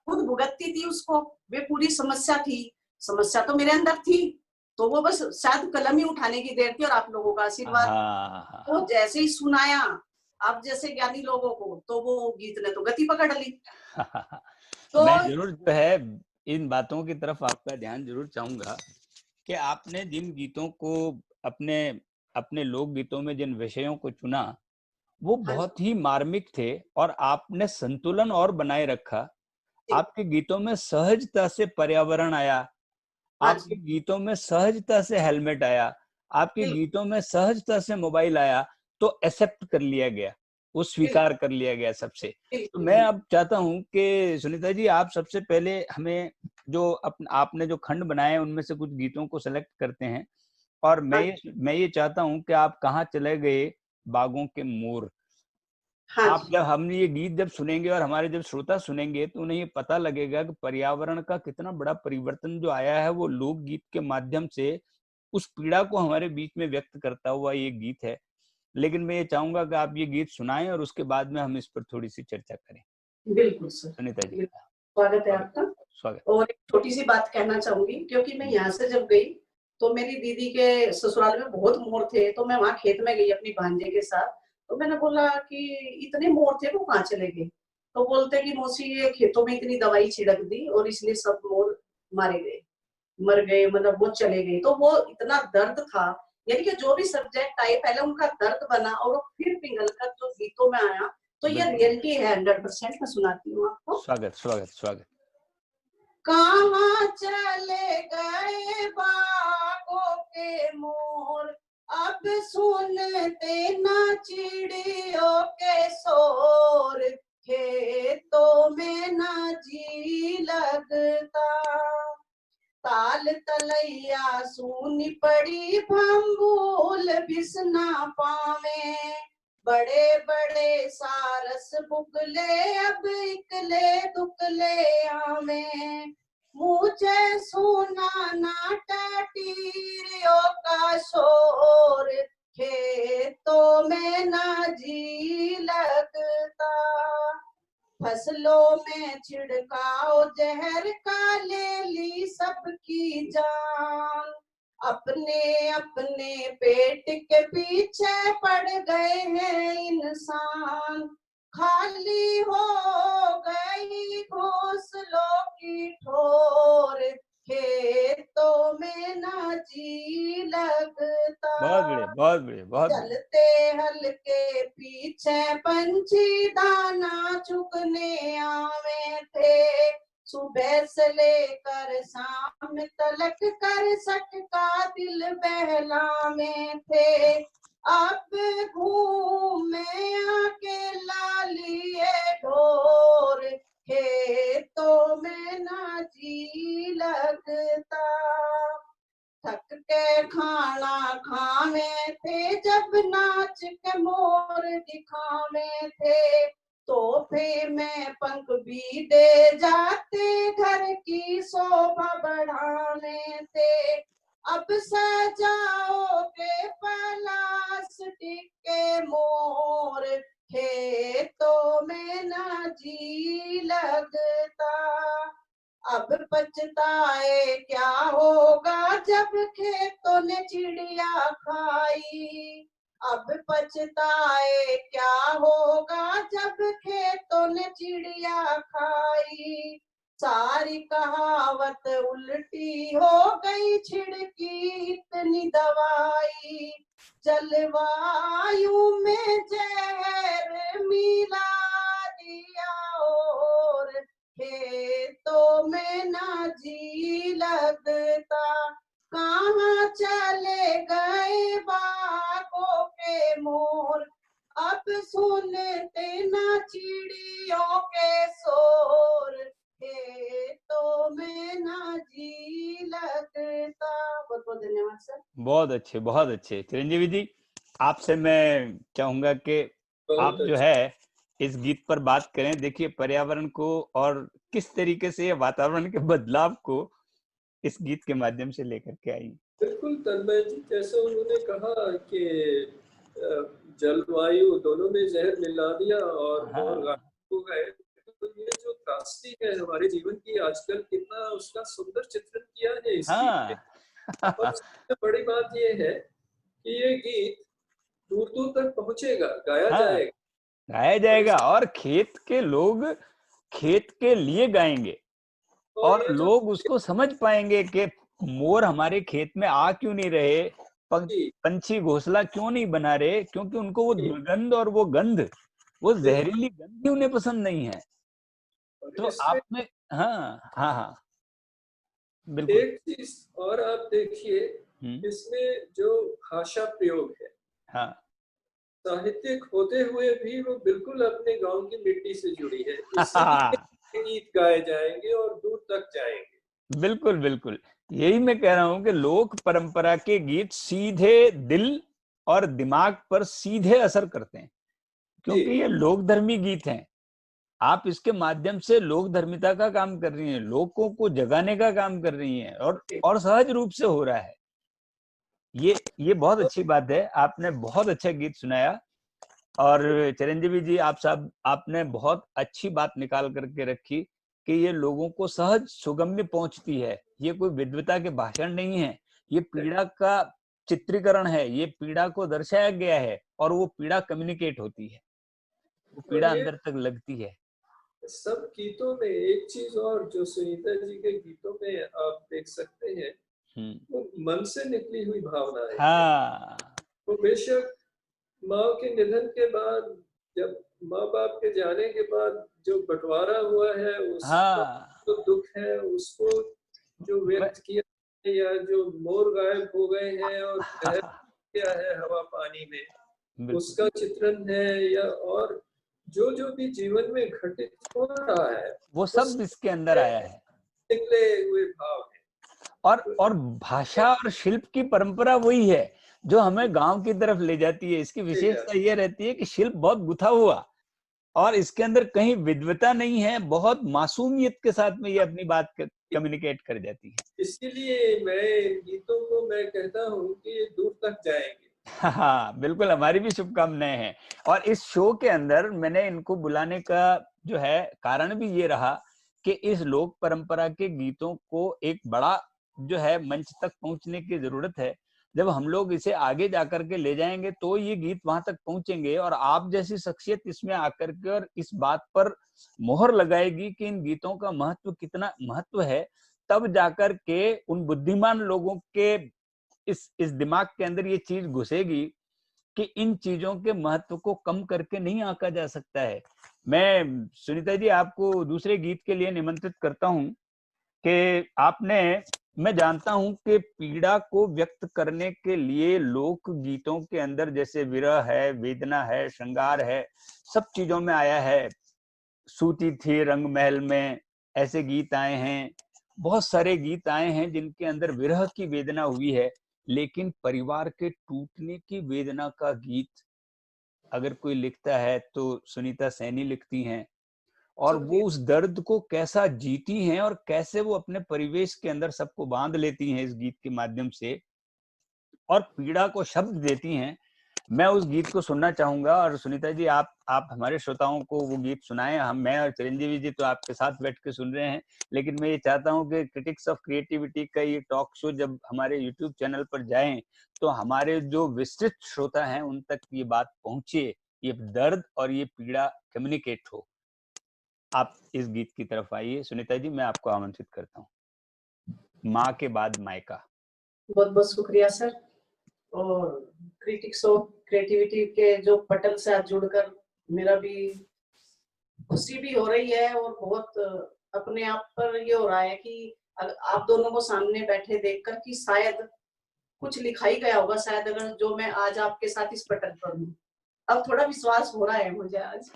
खुद भुगतती थी उसको, वे पूरी समस्या थी, समस्या तो मेरे अंदर थी, तो वो बस शायद कलम ही उठाने की देर थी और आप लोगों का आशीर्वाद। तो जैसे ही सुनाया आप जैसे ज्ञानी लोगों को, तो वो गीत ने तो गति पकड़ ली। तो मैं जरूर जो है इन बातों की तरफ आपका ध्यान जरूर चाहूंगा कि आपने जिन गीतों को अपने अपने लोक गीतों में जिन विषयों को चुना वो बहुत ही मार्मिक थे, और आपने संतुलन और बनाए रखा। आपके गीतों में सहजता से पर्यावरण आया, आपके गीतों में सहजता से हेलमेट आया, आपके गीतों में सहजता से मोबाइल आया, तो एक्सेप्ट कर लिया गया, वो स्वीकार कर लिया गया सबसे। तो मैं अब चाहता हूं कि सुनीता जी आप सबसे पहले हमें जो आपने जो खंड बनाए उनमें से कुछ गीतों को सेलेक्ट करते हैं, और मैं ये चाहता हूं कि आप कहाँ चले गए बागों के मोर। आप जब हम ये गीत जब सुनेंगे और हमारे जब श्रोता सुनेंगे तो उन्हें ये पता लगेगा कि पर्यावरण का कितना बड़ा परिवर्तन जो आया है वो लोकगीत के माध्यम से उस पीड़ा को हमारे बीच में व्यक्त करता हुआ ये गीत है। लेकिन मैं ये चाहूंगा कि आप ये गीत सुनाएं और उसके बाद में हम इस पर थोड़ी सी चर्चा करें। बिल्कुल सर, सुनीता जी स्वागत है आपका। स्वागत। और एक छोटी सी बात कहना चाहूंगी, क्योंकि मैं यहाँ से जब गई तो मेरी दीदी के ससुराल में बहुत मोर थे, तो मैं वहां खेत में गई अपनी भांजे के साथ, तो मैंने बोला कि इतने मोर थे वो कहाँ चले गए, तो बोलते कि मौसी ये खेतों में इतनी दवाई छिड़क दी और इसलिए सब मोर मारे गए, मर गए, मतलब वो चले गए। तो वो इतना दर्द था, यानी कि जो भी सब्जेक्ट आए पहले उनका दर्द बना और वो फिर पिघल कर जो गीतों में आया, तो ये रियलिटी है 100%। मैं सुनाती हूँ आपको। स्वागत स्वागत स्वागत। कहाँ चले गए बागों के मोर, अब सुनते ना चिड़ियों के शोर, खेतों में ना जी लगता, ताल तलैया सूनी पड़ी भंबूल बिसना पावे, बड़े बड़े सारस बुगले अब इकले दुकले आवे, मुझे सुना ना टीरियों का शोर, खेतों में ना जी लगता, फसलों में छिड़काओ जहर का ले ली सबकी जान, अपने अपने पेट के पीछे पड़ गए हैं इंसान, खाली हो गई घोंसलों की ठोर, खेतों में ना जी लगता। बहुत बढ़िया बहुत बढ़िया बहुत चलते हल के पीछे पंछी दाना चुगने आवे थे, सुबह से लेकर शाम तलक कर सकता दिल बहलावे थे, अब घूमे अकेला लिए ढोर, खेतों में ना जी लगता, थक के खाना खावे थे जब नाच के मोर दिखावे थे, तोहफे में पंख भी दे जाते, घर की शोभा बढ़ाने थे। अब सजाओगे प्लास्टिक के मोर, खेतों में ना जी लगता। अब पछताए क्या होगा जब खेतों ने चिड़िया खाई। अब पछताए क्या होगा जब खेतों ने चिड़िया खाई। सारी कहावत उल्टी हो गई, छिड़की इतनी दवाई। जलवायु में जहर मिला दिया और खेतों में ना जी लगता। कहाँ चले गए बागों के मोर, अब सुनते ना चिड़ियों के शोर, खेतों में ना जी लगता। बहुत बहुत धन्यवाद सर। बहुत अच्छे, बहुत अच्छे। चिरंजीवी जी, आपसे मैं चाहूंगा कि आप जो है इस गीत पर बात करें। देखिए, पर्यावरण को और किस तरीके से वातावरण के बदलाव को इस गीत के माध्यम से लेकर के आई। बिल्कुल तन्मय जी, जैसे उन्होंने कहा कि जलवायु दोनों में जहर मिला दिया और गायब हो गए। तो ये जो त्रासदी है हमारे जीवन की आजकल, कितना उसका सुंदर चित्रण किया है इस गीत में। और सबसे बड़ी बात ये है कि ये गीत दूर दूर तक पहुंचेगा, गाया जाएगा और खेत के लोग खेत के लिए गाएंगे और लोग उसको समझ पाएंगे कि मोर हमारे खेत में आ क्यों नहीं रहे, पंछी घोंसला क्यों नहीं बना रहे, क्योंकि उनको वो दुर्गंध और वो गंध, वो जहरीली गंध उन्हें पसंद नहीं है। तो आपने हाँ बिल्कुल। एक चीज और आप देखिए, इसमें जो भाषा प्रयोग है, साहित्यिक होते हुए भी वो बिल्कुल अपने गांव की मिट्टी से जुड़ी है। इसलिए गीत गाए जाएंगे और दूर तक जाएंगे। बिल्कुल बिल्कुल, यही मैं कह रहा हूं कि लोक परंपरा के गीत सीधे दिल और दिमाग पर सीधे असर करते हैं, क्योंकि ये लोकधर्मी गीत हैं। आप इसके माध्यम से लोकधर्मिता का काम कर रही हैं, लोगों को जगाने का काम कर रही हैं, और सहज रूप से हो रहा है। ये बहुत अच्छी बात है। आपने बहुत अच्छा गीत सुनाया। और चिरंजीवी जी, आपने बहुत अच्छी बात निकाल करके रखी कि ये लोगों को सहज सुगम्य पहुंचती है। ये कोई विद्वता के भाषण नहीं है, ये पीड़ा का चित्रीकरण है, ये पीड़ा को दर्शाया गया है और वो पीड़ा कम्युनिकेट होती है, वो पीड़ा अंदर तक लगती है। सब गीतों में एक चीज और जो सुनीता जी के गीतों में आप देख सकते हैं, वो मन से निकली हुई भावना है। तो बेशक माँ के निधन के बाद, जब माँ बाप के जाने के बाद जो बंटवारा हुआ है, उसका तो दुख है, उसको जो व्यक्त किया है, या जो मोर गायब हो गए हैं और क्या है हवा पानी में, उसका चित्रण है, या और जो जो भी जीवन में घटित हो रहा है वो सब इसके अंदर आया है, निकले हुए भाव है। और भाषा और शिल्प की परंपरा वही है जो हमें गांव की तरफ ले जाती है। इसकी विशेषता ये रहती है कि शिल्प बहुत गुथा हुआ और इसके अंदर कहीं विद्वता नहीं है, बहुत मासूमियत के साथ में ये अपनी बात कम्युनिकेट कर जाती है। इसलिए मैं गीतों को मैं कहता हूँ कि ये दूर तक जाएंगे। हाँ बिल्कुल, हमारी भी शुभकामनाएं हैं। और इस शो के अंदर मैंने इनको बुलाने का जो है कारण भी ये रहा कि इस लोक परंपरा के गीतों को एक बड़ा जो है मंच तक पहुंचने की जरूरत है। जब हम लोग इसे आगे जाकर के ले जाएंगे तो ये गीत वहां तक पहुंचेंगे, और आप जैसी शख्सियत इसमें आकर के और इस बात पर मोहर लगाएगी कि इन गीतों का महत्व कितना महत्व है, तब जाकर के उन बुद्धिमान लोगों के इस दिमाग के अंदर ये चीज घुसेगी कि इन चीजों के महत्व को कम करके नहीं आंका जा सकता है। मैं सुनीता जी आपको दूसरे गीत के लिए निमंत्रित करता हूं कि मैं जानता हूं कि पीड़ा को व्यक्त करने के लिए लोक गीतों के अंदर जैसे विरह है, वेदना है, श्रृंगार है, सब चीजों में आया है। सूती थी रंग महल में, ऐसे गीत आए हैं, बहुत सारे गीत आए हैं जिनके अंदर विरह की वेदना हुई है, लेकिन परिवार के टूटने की वेदना का गीत अगर कोई लिखता है तो सुनीता सैनी लिखती हैं, और वो उस दर्द को कैसा जीती हैं और कैसे वो अपने परिवेश के अंदर सबको बांध लेती हैं इस गीत के माध्यम से और पीड़ा को शब्द देती हैं। मैं उस गीत को सुनना चाहूंगा, और सुनीता जी आप हमारे श्रोताओं को वो गीत सुनाएं। मैं और चिरंजीवी जी तो आपके साथ बैठ के सुन रहे हैं, लेकिन मैं ये चाहता हूं कि क्रिटिक्स ऑफ क्रिएटिविटी का ये टॉक शो जब हमारे यूट्यूब चैनल पर जाएं तो हमारे जो विस्तृत श्रोता हैं उन तक ये बात पहुंचे, ये दर्द और ये पीड़ा कम्युनिकेट हो। आप इस गीत की तरफ आइए सुनीता जी, मैं आपको आमंत्रित करता हूँ। माँ के बाद मायका। बहुत बहुत शुक्रिया सर। और क्रिटिक्स ऑफ क्रिएटिविटी के जो पटल से आज जुड़कर मेरा भी खुशी भी हो रही है, और बहुत अपने आप पर ये हो रहा है कि आप दोनों को सामने बैठे देखकर कि शायद कुछ लिखा ही गया होगा, शायद अगर जो मैं आज आपके साथ इस पटल पर हूँ। अब थोड़ा विश्वास हो रहा है मुझे आज।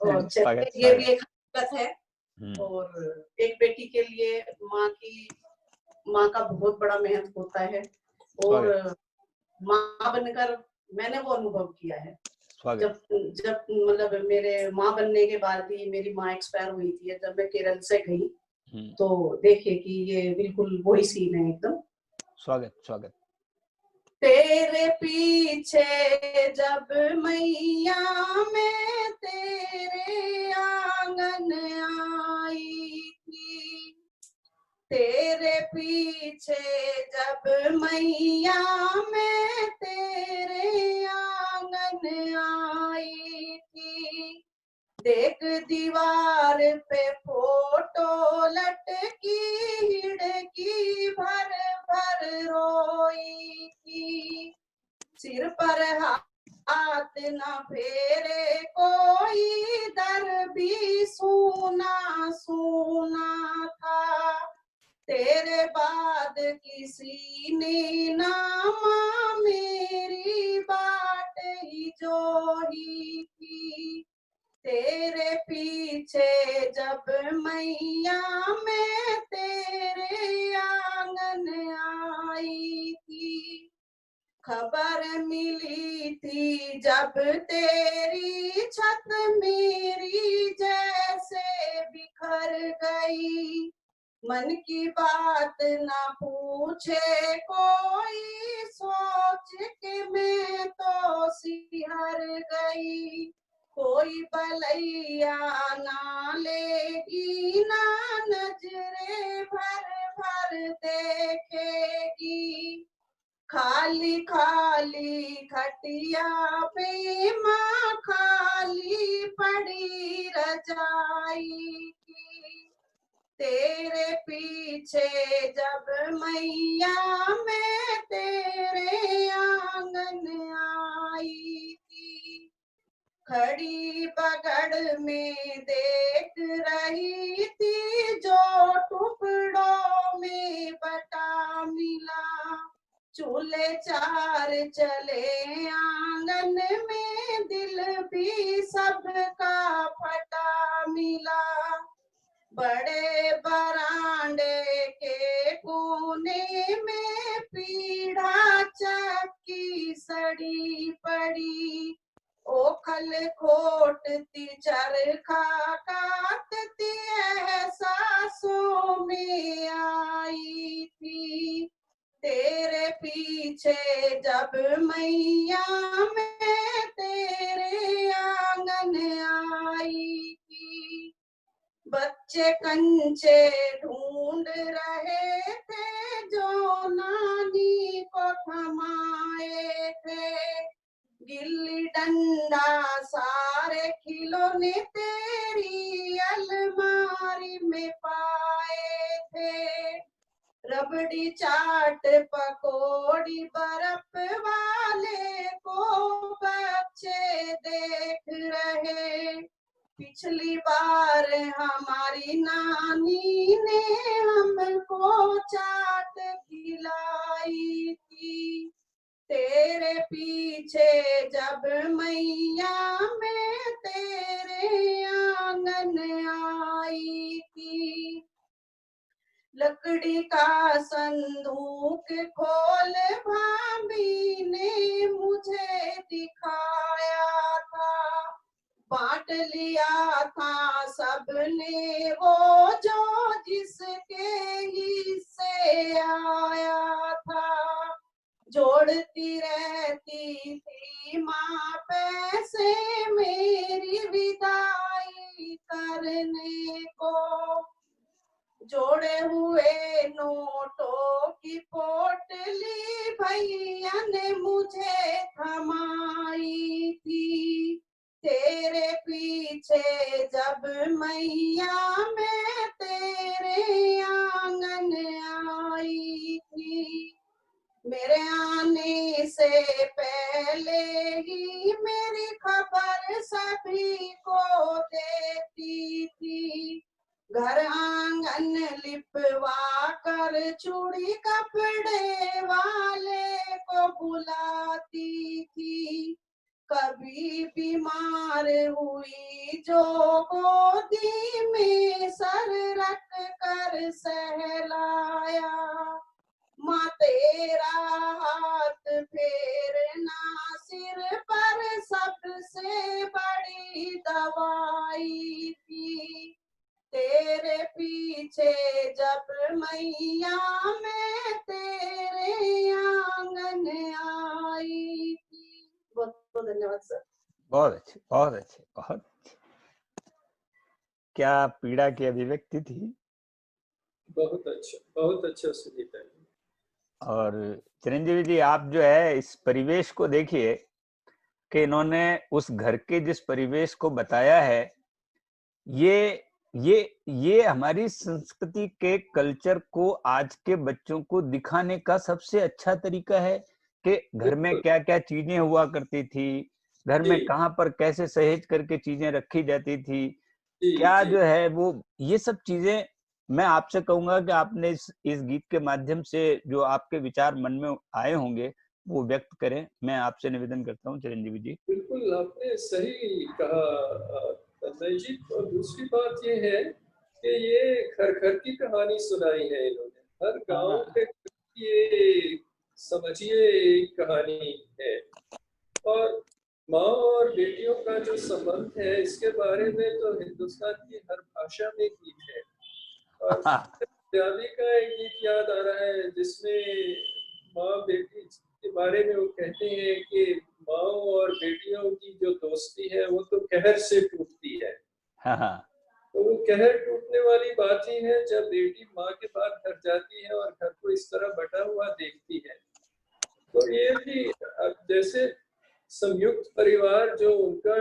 और चलिए, ये भी एक हकीकत है। और एक बेटी के लिए माँ का बहुत बड़ा मेहनत होता है, और माँ बनकर मैंने वो अनुभव किया है। जब मतलब मेरे माँ बनने के बाद ही मेरी माँ एक्सपायर हुई थी, जब मैं केरल से गई तो देखे कि ये बिल्कुल वही सीन है एकदम। स्वागत। तेरे पीछे जब मैया मैं तेरे आंगन आई थी, तेरे पीछे जब मैया मैं तेरे आंगन आई थी, देख दीवार पे फोटो लटकी खिड़की भर भर रोई थी, सिर पर हाथ न फेरे कोई, दर भी सूना सूना था, तेरे बाद किसी ने ना माँ मेरी बाट ही जोही थी, तेरे पीछे जब मैया मैं तेरे आंगन आई थी, खबर मिली थी जब तेरी छत मेरी जैसे बिखर गई, मन की बात ना पूछे कोई, सोच के मैं तो सिहर गई, कोई भलैया ना लेगी ना नजरे भर भर देखेगी, खाली खाली खटिया पे माँ खाली पड़ी रजाई की, तेरे पीछे जब मैया मैं तेरे आंगन आई थी, खड़ी बगड़ में देख रही थी जो टुकड़ों में बटा मिला, चूल्हे चार चले आंगन में दिल भी सबका फटा मिला, बड़े बरांडे के कोने में पीढ़ा चक्की सड़ी पड़ी, ओखल खोटती चरखा काटती एहसासों में आई थी, तेरे पीछे जब मैया मैं तेरे आंगन आई थी, बच्चे कंचे ढूंढ रहे थे जो नानी को थमाए थे, गिल्ली डंडा सारे खिलौने तेरी अलमारी में पाए थे, रबड़ी चाट पकोड़ी बर्फ वाले को बच्चे देख रहे, पिछली बार हमारी नानी ने हमको चाट खिलाई थी, तेरे पीछे जब मैया मैं तेरे आंगन आई थी, लकड़ी का संदूक खोल भाभी ने मुझे दिखाया था, बांट लिया था सबने वो जो जिसके हिस्से आया था। जोड़ती रहती थी माँ पैसे मेरी विदाई करने को, जोड़े हुए नोटों की पोटली भैया ने मुझे थमाई थी। तेरे पीछे जब मैया मैं तेरे आंगन आई थी, मेरे आने से पहले ही मेरी खबर सभी को देती थी। घर आंगन लिपवा कर चूड़ी कपड़े वाले को बुलाती थी। कभी बीमार हुई जो गोदी में सर रख कर सहलाया, माँ तेरा हाथ फेरना सिर पर सबसे बड़ी दवाई थी। तेरे पीछे जब मैया मैं तेरे आंगन आई थी। बहुत बहुत धन्यवाद सर। बहुत अच्छे, बहुत अच्छे, बहुत क्या पीड़ा की अभिव्यक्ति थी। बहुत अच्छा सुनीता जी। और चिरंजीवी जी, आप जो है इस परिवेश को देखिए कि इन्होंने उस घर के जिस परिवेश को बताया है, ये हमारी संस्कृति के कल्चर को आज के बच्चों को दिखाने का सबसे अच्छा तरीका है कि घर में क्या क्या चीजें हुआ करती थी, घर में कहाँ पर कैसे सहेज करके चीजें रखी जाती थी, क्या जो है वो ये सब चीजें मैं आपसे कहूंगा कि आपने इस गीत के माध्यम से जो आपके विचार मन में आए होंगे वो व्यक्त करें। मैं आपसे निवेदन करता हूँ चिरंजीवी जी। बिल्कुल आपने सही कहा तन्मय जी। और दूसरी बात ये है कि ये घर घर की कहानी सुनाई है इन्होंने, हर गांव के ये समझिए एक कहानी है। और माँ और बेटियों का जो संबंध है इसके बारे में तो हिंदुस्तान की हर भाषा में गीत है। और पंजाबी का एक गीत याद आ रहा है जिसमें माँ बेटी के बारे में वो कहते हैं कि माँ और बेटियों की जो दोस्ती है वो तो कहर से टूटती है। तो वो कहर टूटने वाली बात ही है जब बेटी माँ के बाद घर जाती है और घर को इस तरह बटा हुआ देखती है। तो ये भी जैसे संयुक्त परिवार जो उनका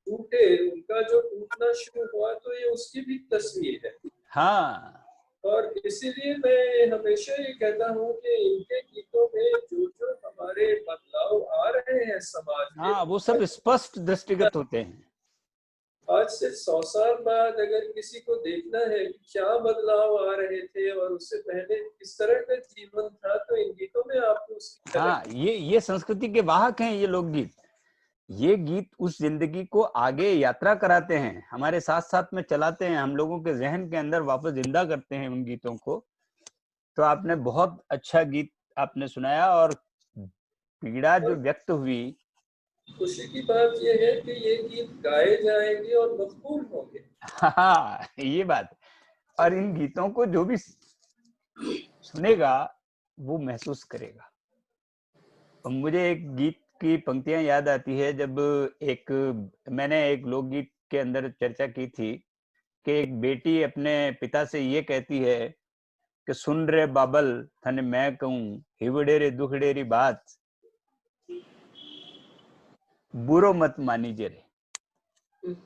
टूटे, उनका जो टूटना शुरू हुआ, तो ये उसकी भी तस्वीर है। हाँ, और इसीलिए मैं हमेशा ये कहता हूँ कि इनके गीतों में जो जो हमारे बदलाव आ रहे हैं समाज में, हाँ, वो सब स्पष्ट दृष्टिगत होते हैं। आज से 100 साल बाद अगर किसी को देखना है कि क्या बदलाव आ रहे थे और उससे पहले किस तरह का जीवन था, तो इन गीतों में आपको उसकी हाँ, ये संस्कृति के वाहक हैं ये लोकगीत। ये गीत उस जिंदगी को आगे यात्रा कराते हैं, हमारे साथ साथ में चलाते हैं, हम लोगों के जहन के अंदर वापस जिंदा करते हैं उन गीतों को। तो आपने बहुत अच्छा गीत आपने सुनाया। और पीड़ा जो व्यक्त हुई, खुशी की बात यह है कि ये गीत गाए जाएंगे और मकबूल होंगे। हाँ, ये बात। और इन गीतों को जो भी सुनेगा वो महसूस करेगा। और मुझे एक गीत की पंक्तियां याद आती है, जब मैंने एक लोकगीत के अंदर चर्चा की थी कि एक बेटी अपने पिता से ये कहती है कि सुन रे बाबल थने मैं कहूं हिवड़ेरे दुखड़ेरी बात, बुरो मत मानी जरे,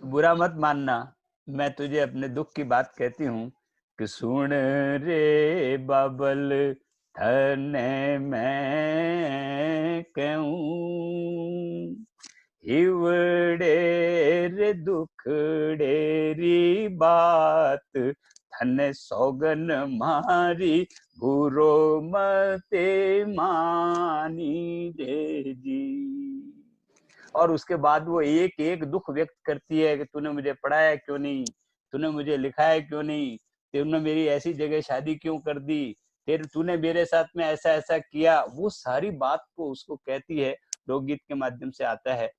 बुरा मत मानना, मैं तुझे अपने दुख की बात कहती हूँ कि सुन रे बाबल थने मैं कहूं हिवड़ेरे दुखड़ेरी बात, थने सौगन मारी बुरो मते मानी जे जी। और उसके बाद वो एक एक दुख व्यक्त करती है कि तूने मुझे पढ़ाया क्यों नहीं, तूने मुझे लिखाया क्यों नहीं, तूने मेरी ऐसी जगह शादी क्यों कर दी, फिर तूने मेरे साथ में ऐसा ऐसा किया, वो सारी बात को उसको कहती है, लोकगीत के माध्यम से आता है।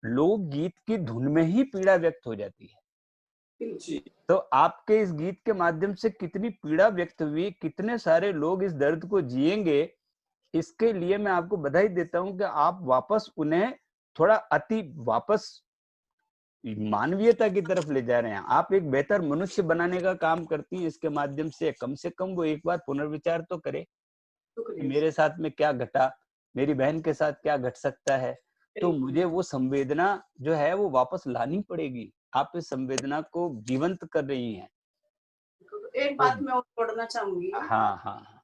लोकगीत की धुन में ही पीड़ा व्यक्त हो जाती है। जी। तो आपके इस गीत के माध्यम से कितनी पीड़ा व्यक्त हुई, कितने सारे लोग इस दर्द को जिएंगे, इसके लिए मैं आपको बधाई देता हूं कि आप वापस उन्हें थोड़ा वापस मानवीयता की तरफ ले जा रहे हैं। आप एक बेहतर मनुष्य बनाने का काम करती हैं इसके माध्यम से। कम वो एक बार पुनर्विचार तो करे कि मेरे साथ में क्या घटा, मेरी बहन के साथ क्या घट सकता है। तो मुझे वो संवेदना जो है वो वापस लानी पड़ेगी। आप इस संवेदना को जीवंत कर रही हैं। एक बात मैं और जोड़ना चाहूंगी। हाँ हाँ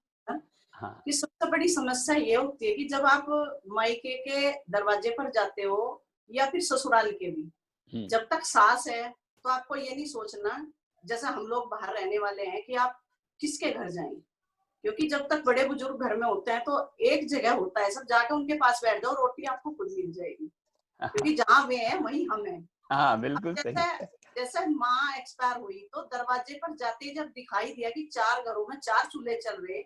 हाँ। कि सबसे बड़ी समस्या ये होती है कि जब आप मायके के दरवाजे पर जाते हो या फिर ससुराल के भी, जब तक सास है तो आपको ये नहीं सोचना, जैसा हम लोग बाहर रहने वाले हैं, कि आप किसके घर जाएं, क्योंकि जब तक बड़े बुजुर्ग घर में होते हैं तो एक जगह होता है, सब जाके उनके पास बैठ जाओ, रोटी आपको खुद मिल जाएगी, क्योंकि जहाँ वे हैं वहीं हम हैं। हाँ बिल्कुल सही। जैसे माँ एक्सपायर हुई तो दरवाजे पर जाते ही जब दिखाई दिया कि 4 घरों में 4 चूल्हे चल रहे,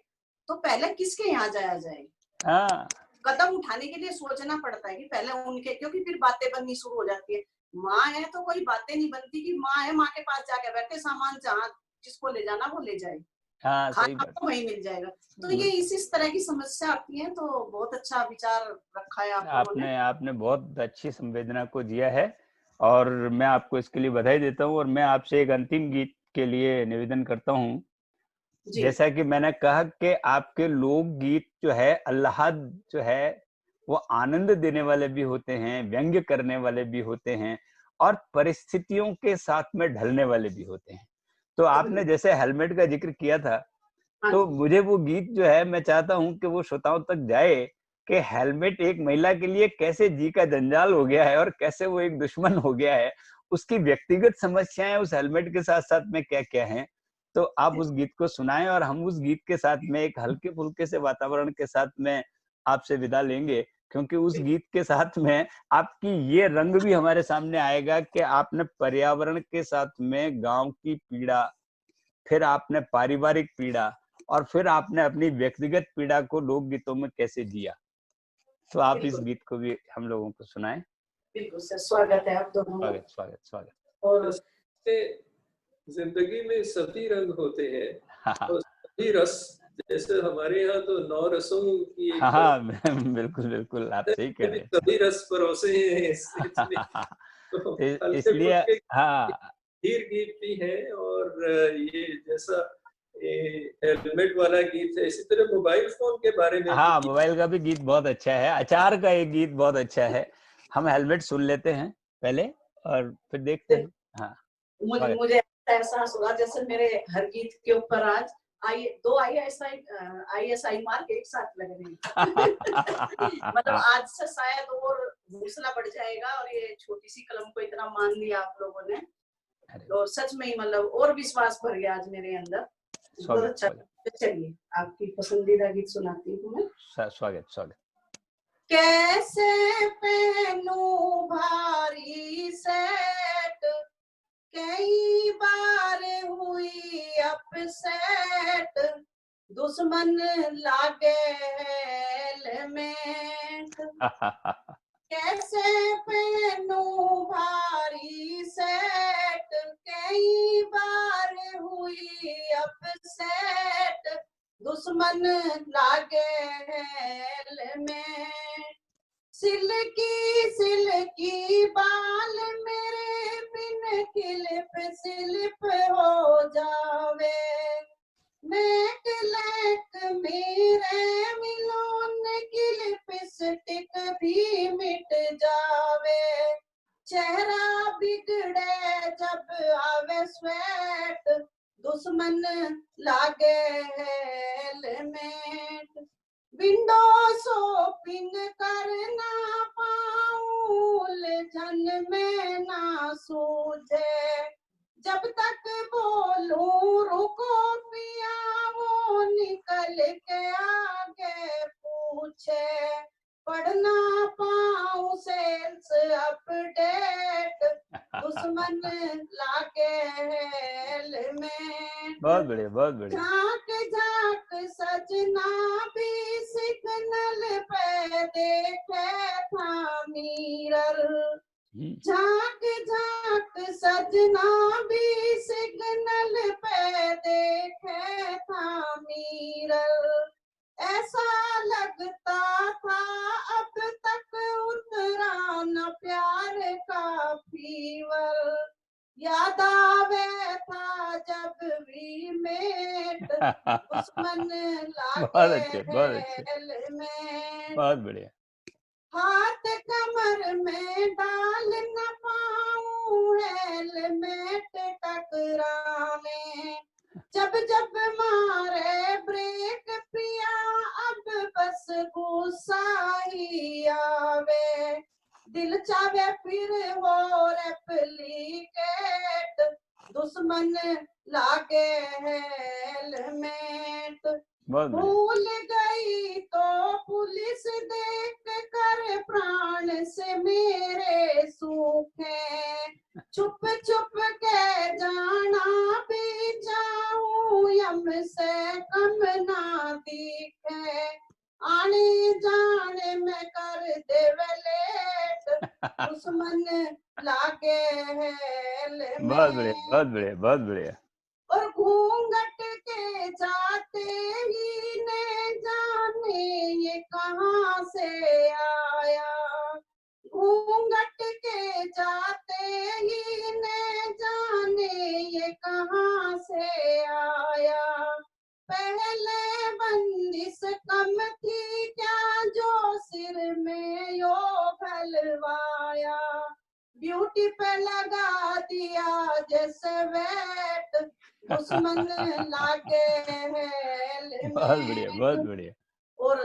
तो पहले किसके यहाँ जाया जाए। हाँ। कदम उठाने के लिए सोचना पड़ता है कि पहले उनके, क्योंकि फिर बातें बननी शुरू हो जाती है। माँ है तो कोई बातें नहीं बनती कि माँ है, माँ के पास जाके बैठे, सामान जहाँ जिसको ले जाना वो ले जाए, हाँ सही खाना बात। तो वहीं मिल जाएगा। तो ये इस तरह की समस्या आती है। तो बहुत अच्छा विचार रखा है आप लोगों ने। आपने बहुत अच्छी संवेदना को जिया है और मैं आपको इसके लिए बधाई देता हूँ। और मैं आपसे एक अंतिम गीत के लिए निवेदन करता हूँ। जैसा कि मैंने कहा कि आपके लोक गीत जो है आह्लाद जो है वो आनंद देने वाले भी होते हैं, व्यंग्य करने वाले भी होते हैं और परिस्थितियों के साथ में ढलने वाले भी होते हैं। तो आपने जैसे हेलमेट का जिक्र किया था, तो मुझे वो गीत जो है मैं चाहता हूं कि वो श्रोताओं तक जाए कि हेलमेट एक महिला के लिए कैसे जी का जंजाल हो गया है और कैसे वो एक दुश्मन हो गया है, उसकी व्यक्तिगत समस्याएं उस हेलमेट के साथ साथ में क्या क्या हैं। तो आप उस गीत को सुनाएं और हम उस गीत के साथ में एक हल्के फुल्के से वातावरण के साथ में आपसे विदा लेंगे, क्योंकि उस गीत के साथ में आपकी ये रंग भी हमारे सामने आएगा कि आपने पर्यावरण के साथ में गांव की पीड़ा, फिर आपने पारिवारिक पीड़ा और फिर आपने अपनी व्यक्तिगत पीड़ा को लोकगीतों में कैसे जिया। तो आप इस गीत को भी हम लोगों को सुनाएं। बिल्कुल सर, स्वागत है आप दोनों का। स्वागत स्वागत स्वागत। और जिंदगी में सभी रंग होते हैं और सभी रस, जैसे हमारे यहाँ तो 9 रसों की एक बिल्कुल बिल्कुल आप सही कह रहे हैं। सभी रस परोसे हैं इसमें। तो हल्के इसलिए फुल्के हाँ धीर गीत भी है। और ये जैसा हेलमेट वाला गीत है, इसी तरह मोबाइल फोन के बारे में हाँ मोबाइल का भी गीत बहुत अच्छा है। अचार का एक गीत बहुत अच्छा है। हम हेलमेट सुन लेते हैं पहले और फिर देखते हैं। हाँ मुझे एहसास हुआ जैसे मेरे हर गीत के ऊपर आज दो ISI मार्क एक साथ लग रहे हैं। मतलब आज से शायद और हौसला बढ़ जाएगा और ये छोटी सी कलम को इतना मान लिया आप लोगों ने, तो सच में ही मतलब और विश्वास भर गया आज मेरे अंदर। बहुत अच्छा। चलिए आपकी पसंदीदा गीत सुनाती हूँ मैं। स्वागत स्वागत। कैसे पहनूं भारी सेट, कई बार हुई अपसेट, दुश्मन लागे हेलमेट। कैसे पहनूं भारी सेट, कई बार हुई अपसेट, दुश्मन लागे हेलमेट। सिल्की सिल्की बाल मेरे बिन क्लिप स्लिप हो जावे, नेक लेक मेरे मिलोन की लिपस्टिक भी मिट जावे, चेहरा बिगड़े जब आवे स्वेट, दुश्मन लागे हेलमेट। विंडो शॉपिंग करना पाऊं उलझन में ना सूझे, जब तक बोलूं रुको पिया वो निकल के आगे पूछे, पढ़ना पाऊं सेल्स अपडेट, दुश्मन लागे हेलमेट। बहुत बढ़िया, बहुत बढ़िया। झांक झांक सजना भी सिग्नल पे देखे था मिरर, झांक झांक सजना भी सिग्नल पे देखे था मिरर। ऐसा लगता था अब तक उतरा न प्यार का फीवर, याद आवे था जब भी मेट, दुश्मन बहुत अच्छे, बहुत लागे अच्छे, हेलमेट। बहुत बढ़िया। हाथ कमर में डाल न पाऊं हेलमेट टकरावे, जब जब मारे ब्रेक पिया अब बस गुस्सा ही आवे, दिल चावे फिर हो रेप्लिकेट, दुश्मन लागे हेलमेट। भूल गई तो पुलिस देख कर प्राण से मेरे सूखे, चुप चुप के जाना भी चाहूं यम से कम ना दिखे, आने जाने में कर देवे लेट, दुश्मन लागे हेलमेट। बहुत बढ़िया, बहुत बढ़िया, बहुत बढ़िया। और घूंघट के जाते ही ने जाने ये कहाँ से आया, घूंघट के जाते ही ने जाने ये कहाँ से आया, पहले बंदिश कम थी क्या जो सिर में यो भलवाया, ब्यूटी पे लगा दिया जैसे वेट, दुश्मन लागे हेलमेट। बहुत बढ़िया, बहुत बढ़िया। और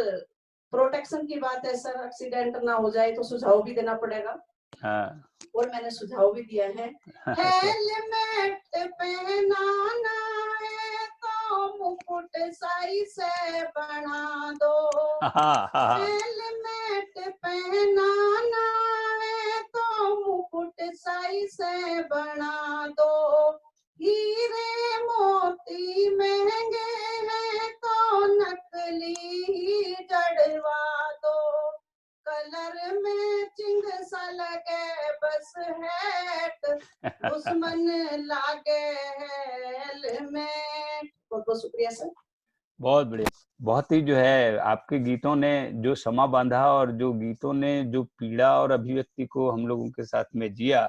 प्रोटेक्शन की बात है सर, एक्सीडेंट ना हो जाए तो सुझाव भी देना पड़ेगा। हाँ, और मैंने सुझाव भी दिया है। हेलमेट पहनाना है तो मुकुट सही से बना दो, हेलमेट पहनाना है तो मुकुट सही से बना दो, हीरे मोती महंगे हैं तो नकली ही जड़वा दो, कलर में चिंग सा लगे बस हैट, दुश्मन लागे हेलमेट। बहुत बहुत शुक्रिया सर। बहुत बढ़िया। बहुत ही जो है आपके गीतों ने जो समा बांधा और जो गीतों ने जो पीड़ा और अभिव्यक्ति को हम लोगों के साथ में जिया,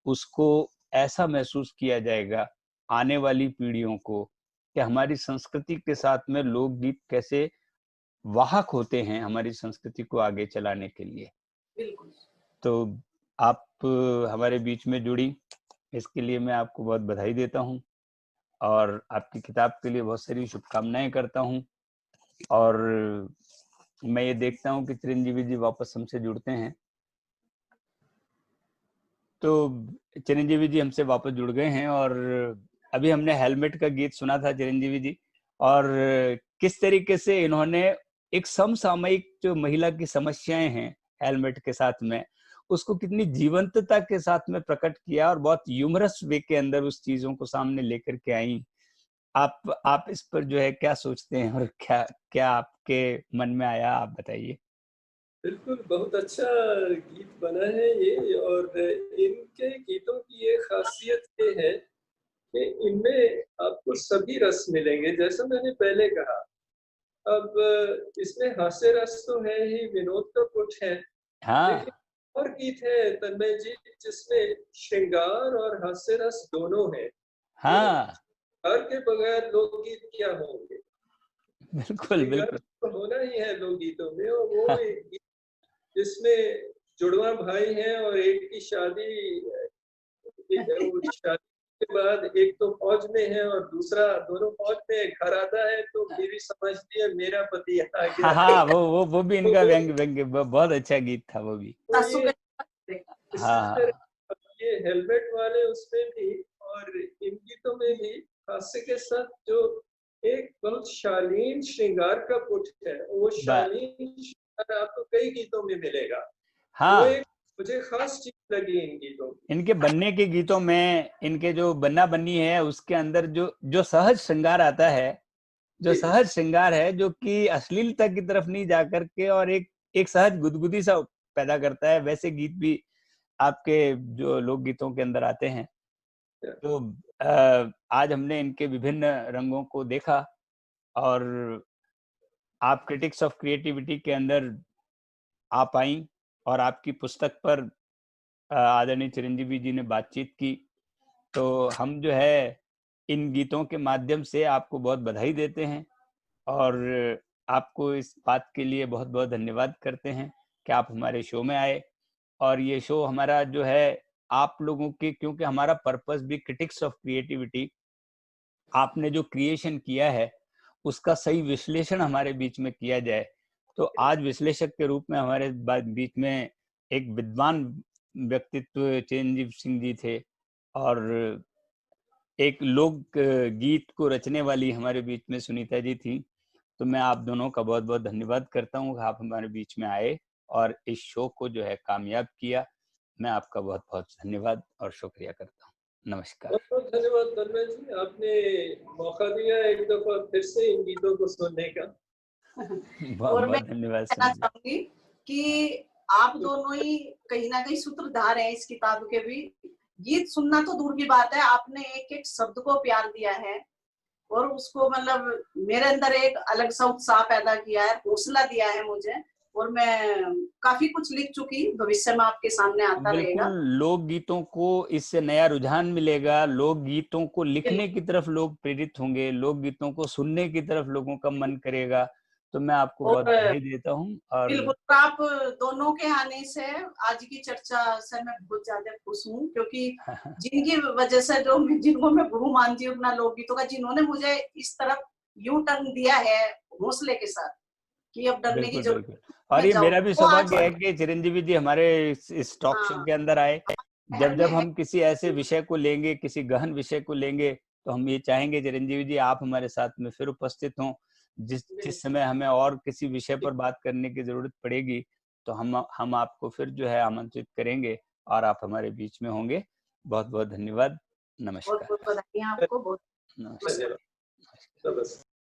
उसको ऐसा महसूस किया जाएगा आने वाली पीढ़ियों को कि हमारी संस्कृति के साथ में लोकगीत कैसे वाहक होते हैं हमारी संस्कृति को आगे चलाने के लिए। बिल्कुल। तो आप हमारे बीच में जुड़ी, इसके लिए मैं आपको बहुत बधाई देता हूँ और आपकी किताब के लिए बहुत सारी शुभकामनाएं करता हूँ। और मैं ये देखता हूँ कि चिरंजीवी जी वापस हमसे जुड़ते हैं। तो चिरंजीवी जी हमसे वापस जुड़ गए हैं और अभी हमने हेलमेट का गीत सुना था चिरंजीवी जी, और किस तरीके से इन्होंने एक समसामयिक जो महिला की समस्याएं हैं हेलमेट के साथ में, उसको कितनी जीवंतता के साथ में प्रकट किया और बहुत ह्यूमरस वे के अंदर उस चीजों को सामने लेकर के आई। आप इस पर जो है क्या सोचते हैं और क्या क्या आपके मन में आया, आप बताइए। बिल्कुल, बहुत अच्छा गीत बना है ये, और इनके गीतों की ये खासियत ये है कि इनमें आपको सभी रस मिलेंगे, जैसा मैंने पहले कहा। अब इसमें हास्य रस तो है ही, विनोद का कुछ है, लेकिन और गीत है तन्मय जी जिसमें श्रृंगार और हास्य रस दोनों है। श्रृंगार के बगैर लोकगीत क्या होंगे? बिल्कुल बिल्कुल, तो होना ही है लोकगीतों में। और वो एक गीत जिसमें जुड़वा भाई हैं और एक की शादी के बाद एक तो फौज में है और दूसरा, दोनों फौज में, घर आता है तो बीवी समझती है मेरा पति आ गया। हाँ, वो भी इनका व्यंग्य बहुत अच्छा गीत था वो भी। हाँ, ये हेलमेट वाले उसमें भी और इन गीतों में भी हास्य के साथ जो एक बहुत शालीन श्रृंगार का पुट है, वो शालीन आपको कई गीतों में मिलेगा। हाँ, वो एक मुझे खास चीज लगी इन गीतों की। इनके बनने के गीतों में, इनके जो बन्ना बन्नी है उसके अंदर जो सहज श्रृंगार आता है, जो सहज श्रृंगार है, जो कि अश्लीलता की तरफ नहीं जाकर के और एक सहज गुदगुदी सा पैदा करता है, वैसे गीत भी आपके जो लोकगीतों के अंदर आते हैं। तो आज हमने इनके विभिन्न रंगों को देखा और आप क्रिटिक्स ऑफ क्रिएटिविटी के अंदर आप आई और आपकी पुस्तक पर आदरणीय चिरंजीवी जी ने बातचीत की। तो हम जो है इन गीतों के माध्यम से आपको बहुत बधाई देते हैं और आपको इस बात के लिए बहुत बहुत धन्यवाद करते हैं कि आप हमारे शो में आए। और ये शो हमारा जो है आप लोगों के, क्योंकि हमारा पर्पस भी क्रिटिक्स ऑफ क्रिएटिविटी, आपने जो क्रिएशन किया है उसका सही विश्लेषण हमारे बीच में किया जाए। तो आज विश्लेषक के रूप में हमारे बीच में एक विद्वान व्यक्तित्व चिरंजीव सिंह जी थे और एक लोक गीत को रचने वाली हमारे बीच में सुनीता जी थी। तो मैं आप दोनों का बहुत बहुत धन्यवाद करता हूँ, आप हमारे बीच में आए और इस शो को जो है कामयाब किया। मैं आपका बहुत बहुत धन्यवाद और शुक्रिया करता हूँ। नमस्कार। बहुत बहुत धन्यवाद तन्मय जी, आपने मौका दिया एक दफा फिर से इन गीतों को सुनने का। और मैं धन्यवाद कहना चाहूंगी कि आप दोनों ही कहीं ना कहीं सूत्रधार हैं इस किताब के भी। गीत सुनना तो दूर की बात है, आपने एक एक शब्द को प्यार दिया है और उसको मतलब मेरे अंदर एक अलग सा उत्साह पैदा किया है, हौसला दिया है मुझे, और मैं काफी कुछ लिख चुकी, भविष्य में आपके सामने आता रहेगा। बिल्कुल, लोक गीतों को इससे नया रुझान मिलेगा, लोक गीतों को लिखने की तरफ लोग प्रेरित होंगे, लोक गीतों को सुनने की तरफ लोगों का मन करेगा। तो मैं आपको बहुत बधाई देता हूँ। और बिल्कुल आप दोनों के आने से आज की चर्चा से मैं बहुत ज्यादा खुश हूँ, क्योंकि जिनकी वजह से जिनको मैं गुरु मानती हूँ अपना लोकगीतों का, जिन्होंने मुझे इस तरफ यू टर्न दिया है हौसले के साथ कि अब डरने की जरूरत नहीं। और ये मेरा भी सौभाग्य है आज कि चिरंजीवी जी हमारे इस टॉक शो के अंदर आए। जब हम किसी ऐसे विषय को लेंगे, किसी गहन विषय को लेंगे, तो हम ये चाहेंगे चिरंजीवी जी आप हमारे साथ में फिर उपस्थित हों। जिस समय हमें और किसी विषय पर बात करने की जरूरत पड़ेगी तो हम आपको फिर जो है आमंत्रित करेंगे और आप हमारे बीच में होंगे। बहुत बहुत धन्यवाद। नमस्कार। बहुत बहुत बधाई आपको, बहुत नमस्कार। धन्यवाद।